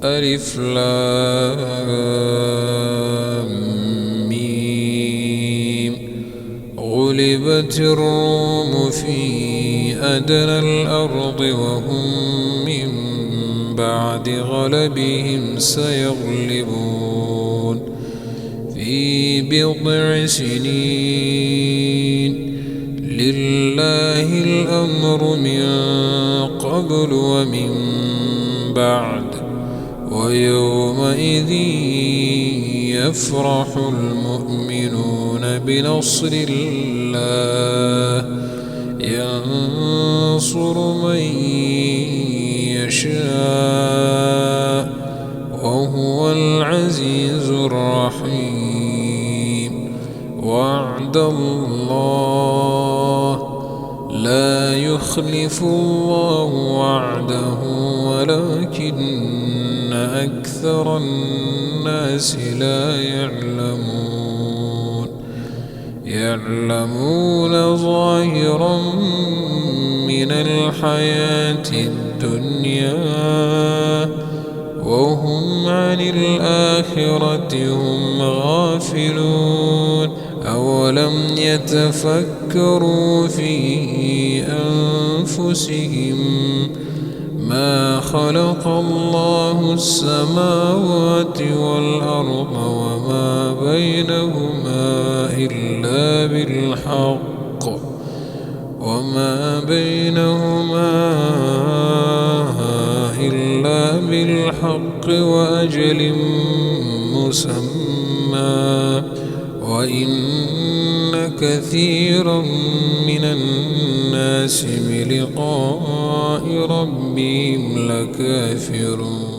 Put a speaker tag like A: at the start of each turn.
A: ألف لام ميم. غلبت الروم في أدنى الأرض وهم من بعد غلبهم سيغلبون في بضع سنين. لله الأمر من قبل ومن بعد ويومئذ يفرح المؤمنون بنصر الله ينصر من يشاء وهو العزيز الرحيم. وعد الله لا يخلف الله وعده ولكن أكثر الناس لا يعلمون ظاهرا من الحياة الدنيا وهم عن الآخرة هم غافلون. أولم يتفكروا في أنفسهم ما خلق الله السماوات والأرض وما بينهما إلا بالحق وأجل مسمى وإن كثيرا من الناس بلقاء ربهم لكافرون.